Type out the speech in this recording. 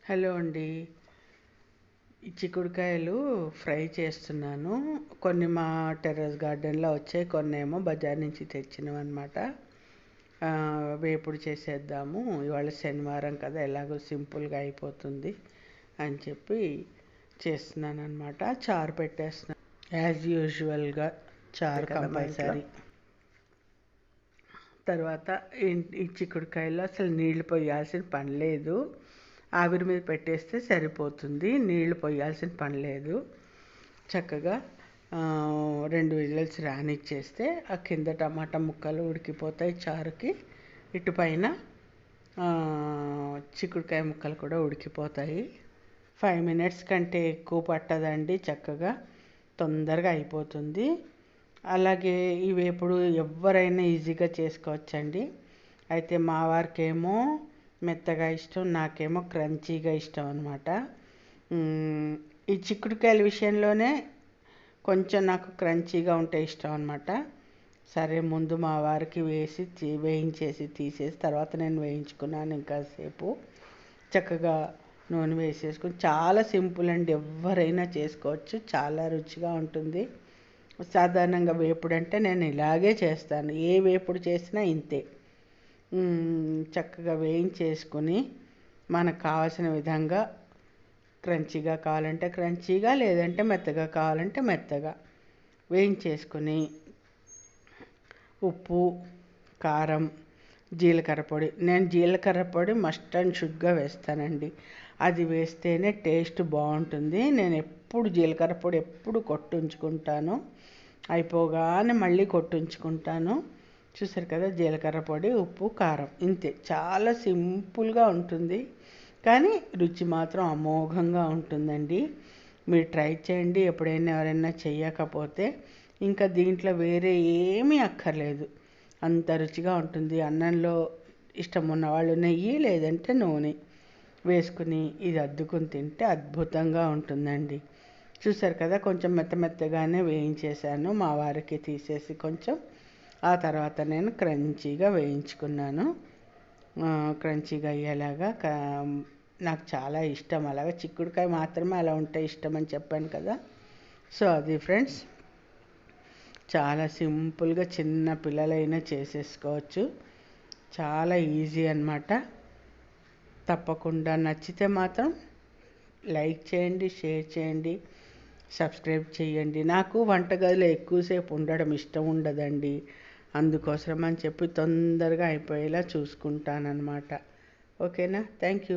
Hello అండి. ఈ చిక్కుడుకాయలు ఫ్రై చేస్తున్నాను. కొన్ని మా టెర్రస్ గార్డెన్లో వచ్చాయి, కొన్ని ఏమో బజార్ నుంచి తెచ్చినవన్నమాట. వేపుడు చేసేద్దాము, ఇవాళ శనివారం కదా, ఎలాగో సింపుల్గా అయిపోతుంది అని చెప్పి చేస్తున్నాను అనమాట. చారు పెట్టేస్తున్నాను, యాజ్ యూజువల్గా చారు కంపల్సరీ. తర్వాత ఈ చిక్కుడుకాయలో అసలు నీళ్లు పోయాల్సిన పని లేదు, ఆవిరి మీద పెట్టేస్తే సరిపోతుంది. నీళ్లు పోయాల్సిన పని లేదు. చక్కగా 2 విజిల్స్ రానిచ్చేస్తే ఆ కింద టమాటా ముక్కలు ఉడికిపోతాయి చారుకి, ఇటు పైన చిక్కుడుకాయ ముక్కలు కూడా ఉడికిపోతాయి. 5 మినిట్స్ కంటే ఎక్కువ పట్టదండి, చక్కగా తొందరగా అయిపోతుంది. అలాగే ఈ వేపుడు ఎవరైనా ఈజీగా చేసుకోవచ్చండి. అయితే మా వారికేమో మెత్తగా ఇష్టం, నాకేమో క్రంచీగా ఇష్టం అనమాట. ఈ చిక్కుడుకాయల విషయంలోనే కొంచెం నాకు క్రంచీగా ఉంటే ఇష్టం అనమాట. సరే, ముందు మా వారికి వేయించేసి తీసేసి తర్వాత నేను వేయించుకున్నాను ఇంకాసేపు. చక్కగా నూనె వేసేసుకుని, చాలా సింపుల్ అండి, ఎవరైనా చేసుకోవచ్చు, చాలా రుచిగా ఉంటుంది. సాధారణంగా వేపుడు అంటే నేను ఇలాగే చేస్తాను, ఏ వేపుడు చేసినా ఇంతే. చక్కగా వేయించేసుకుని మనకు కావాల్సిన విధంగా క్రంచీగా కావాలంటే క్రంచీగా, లేదంటే మెత్తగా కావాలంటే మెత్తగా వేయించేసుకుని ఉప్పు, కారం, జీలకర్ర పొడి, నేను జీలకర్ర పొడి మస్ట్ అండ్ షుడ్గా వేస్తానండి. అది వేస్తేనే టేస్ట్ బాగుంటుంది. నేను ఎప్పుడు జీలకర్ర పొడి ఎప్పుడు కొట్టుంచుకుంటాను, అయిపోగానే మళ్ళీ కొట్టుంచుకుంటాను. చూసారు కదా, జీలకర్ర పొడి, ఉప్పు, కారం, ఇంతే. చాలా సింపుల్గా ఉంటుంది, కానీ రుచి మాత్రం అమోఘంగా ఉంటుందండి. మీరు ట్రై చేయండి ఎప్పుడైనా, ఎవరైనా చెయ్యకపోతే. ఇంకా దీంట్లో వేరే ఏమీ అక్కర్లేదు, అంత రుచిగా ఉంటుంది. అన్నంలో ఇష్టం ఉన్నవాళ్ళు నెయ్యి, లేదంటే నూనె వేసుకుని ఇది అద్దుకుని తింటే అద్భుతంగా ఉంటుందండి. చూసారు కదా, కొంచెం మెత్తగానే వేయించేసాను మా వారికి తీసేసి కొంచెం. ఆ తర్వాత నేను క్రంచీగా వేయించుకున్నాను. క్రంచీగా అయ్యేలాగా నాకు చాలా ఇష్టం. అలాగా చిక్కుడుకాయ మాత్రమే అలా ఉంటే ఇష్టం అని చెప్పాను కదా. సో అది ఫ్రెండ్స్, చాలా సింపుల్గా చిన్న పిల్లలైనా చేసేసుకోవచ్చు, చాలా ఈజీ అన్నమాట. తప్పకుండా నచ్చితే మాత్రం లైక్ చేయండి, షేర్ చేయండి, సబ్స్క్రైబ్ చేయండి. నాకు వంటగదిలో ఎక్కువసేపు ఉండడం ఇష్టం ఉండదండి, అందుకోసం అని చెప్పి తొందరగా అయిపోయేలా చూసుకుంటానన్నమాట. ఓకేనా? Thank you.